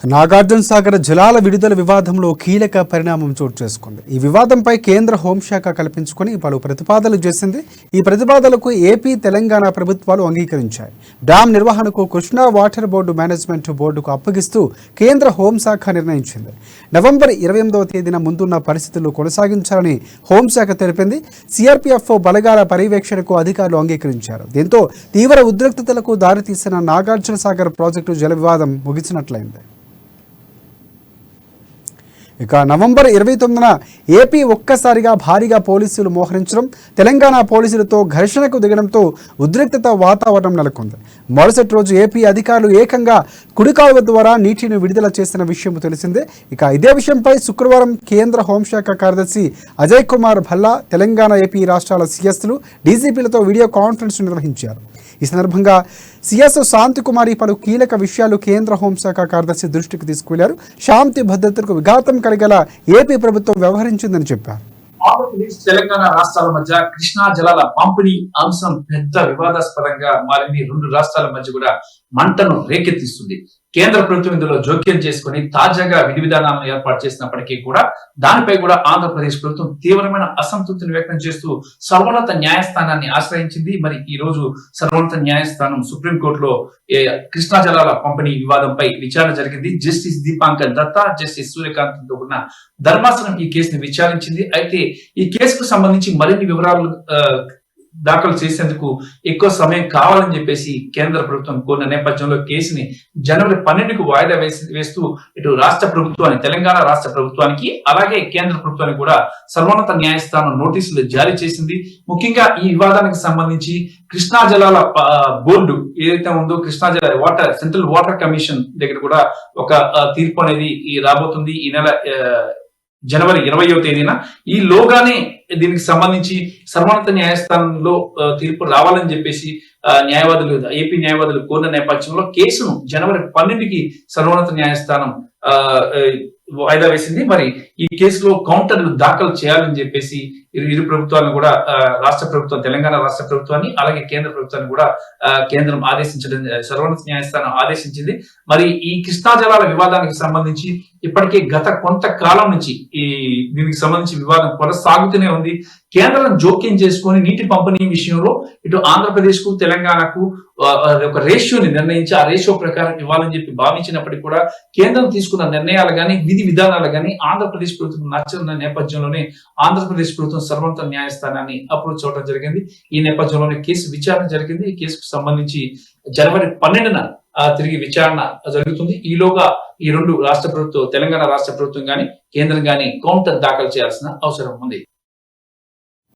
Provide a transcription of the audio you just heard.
నాగార్జున సాగర్ జలాల విడుదల వివాదంలో కీలక పరిణామం చోటు చేసుకుంది. ఈ వివాదంపై కేంద్ర హోంశాఖ కల్పించుకుని పలు ప్రతిపాదనలు చేసింది. ఈ ప్రతిపాదనలకు ఏపీ, తెలంగాణ ప్రభుత్వాలు అంగీకరించాయి. డ్యాం నిర్వహణకు కృష్ణా వాటర్ బోర్డు మేనేజ్మెంట్ బోర్డుకు అప్పగిస్తూ కేంద్ర హోంశాఖ నిర్ణయించింది. నవంబర్ 28వ తేదీన ముందున్న పరిస్థితులు కొనసాగించాలని హోంశాఖ తెలిపింది. సిఆర్పీఎఫ్ బలగాల పర్యవేక్షణకు అధికారులు అంగీకరించారు. దీంతో తీవ్ర ఉద్రిక్తతలకు దారితీసిన నాగార్జున సాగర్ ప్రాజెక్టు జల వివాదం ముగిసినట్లయింది. ఇక నవంబర్ 29న ఏపీ ఒక్కసారిగా భారీగా పోలీసులు మోహరించడం, తెలంగాణ పోలీసులతో ఘర్షణకు దిగడంతో ఉద్రిక్తత వాతావరణం నెలకొంది. మరుసటి రోజు ఏపీ అధికారులు ఏకంగా కుడికాలువ ద్వారా నీటిని విడుదల చేసిన విషయం తెలిసిందే. ఇక ఇదే విషయంపై శుక్రవారం కేంద్ర హోంశాఖ కార్యదర్శి అజయ్ కుమార్ భల్లా తెలంగాణ, ఏపీ రాష్ట్రాల సీఎస్లు, డీజీపీలతో వీడియో కాన్ఫరెన్స్ నిర్వహించారు. ఈ సందర్భంగా సీఎస్ శాంతికుమారి పలు కీలక విషయాలు కేంద్ర హోంశాఖ కార్యదర్శి దృష్టికి తీసుకువెళ్లారు. శాంతి భద్రతలకు విఘాతం కలిగేలా ఏపీ ప్రభుత్వం వ్యవహరించిందని చెప్పారు. ఆంధ్రప్రదేశ్, తెలంగాణ రాష్ట్రాల మధ్య కృష్ణా జలాల పంపిణీ అంశం పెద్ద వివాదాస్పదంగా మారింది. రెండు రాష్ట్రాల మధ్య కూడా మంటను రేకెత్తిస్తుంది. కేంద్ర ప్రభుత్వం ఇందులో జోక్యం చేసుకుని తాజాగా విధి విధానాలను ఏర్పాటు చేసినప్పటికీ కూడా దానిపై కూడా ఆంధ్రప్రదేశ్ ప్రభుత్వం తీవ్రమైన అసంతృప్తిని వ్యక్తం చేస్తూ సర్వోన్నత న్యాయస్థానాన్ని ఆశ్రయించింది. మరి ఈ రోజు సర్వోన్నత న్యాయస్థానం సుప్రీంకోర్టులో కృష్ణా జలాల పంపిణీ వివాదంపై విచారణ జరిగింది. జస్టిస్ దీపాంకర్ దత్తా, జస్టిస్ సూర్యకాంత్ తో కూడిన ధర్మాసనం ఈ కేసుని విచారించింది. అయితే ఈ కేసుకు సంబంధించి మరిన్ని వివరాలు దాఖలు చేసేందుకు ఎక్కువ సమయం కావాలని చెప్పేసి కేంద్ర ప్రభుత్వం కోరిన నేపథ్యంలో కేసుని జనవరి 12కు వాయిదా వేస్తూ ఇటు రాష్ట్ర ప్రభుత్వానికి, తెలంగాణ రాష్ట్ర ప్రభుత్వానికి అలాగే కేంద్ర ప్రభుత్వానికి కూడా సర్వోన్నత న్యాయస్థానం నోటీసులు జారీ చేసింది. ముఖ్యంగా ఈ వివాదానికి సంబంధించి కృష్ణా జలాల బోర్డు ఏదైతే ఉందో, కృష్ణా జల సెంట్రల్ వాటర్ కమిషన్ దగ్గర కూడా ఒక తీర్పు అనేది రాబోతుంది ఈ నెల జనవరి 20వ తేదీన. ఈ లోగానే దీనికి సంబంధించి సర్వోన్నత న్యాయస్థానంలో తీర్పు రావాలని చెప్పేసి ఏపీ న్యాయవాదులు కోరిన నేపథ్యంలో కేసును జనవరి 12కి సర్వోన్నత న్యాయస్థానం వాయిదా వేసింది. మరి ఈ కేసులో కౌంటర్లు దాఖలు చేయాలని చెప్పేసి ఇరు ప్రభుత్వాలను కూడా, రాష్ట్ర ప్రభుత్వం, తెలంగాణ రాష్ట్ర ప్రభుత్వాన్ని అలాగే కేంద్ర ప్రభుత్వాన్ని కూడా కేంద్రం ఆదేశించడం, సర్వోన్నత న్యాయస్థానం ఆదేశించింది. మరి ఈ కృష్ణా జలాల వివాదానికి సంబంధించి ఇప్పటికే గత కొంతకాలం నుంచి దీనికి సంబంధించి వివాదం కొనసాగుతూనే ఉంది. కేంద్రం జోక్యం చేసుకుని నీటి పంపిణీ విషయంలో ఇటు ఆంధ్రప్రదేశ్ కు, తెలంగాణకు ఒక రేషియోని నిర్ణయించి ఆ రేషియో ప్రకారం ఇవ్వాలని చెప్పి భావించినప్పటికీ కూడా కేంద్రం తీసుకున్న నిర్ణయాలు కానీ, విధి విధానాలు కానీ ఆంధ్రప్రదేశ్ ప్రభుత్వం నచ్చని నేపథ్యంలోనే ఆంధ్రప్రదేశ్ ప్రభుత్వం సర్వోన్నత న్యాయస్థానాన్ని అప్రోచ్ అవడం జరిగింది. ఈ నేపథ్యంలోనే కేసు విచారణ జరిగింది. ఈ కేసుకు సంబంధించి జనవరి 12న తిరిగి విచారణ జరుగుతుంది. ఈలోగా ఈ రెండు రాష్ట్ర ప్రభుత్వం, తెలంగాణ రాష్ట్ర ప్రభుత్వం గాని, కేంద్రం గాని కౌంటర్ దాఖలు చేయాల్సిన అవసరం ఉంది.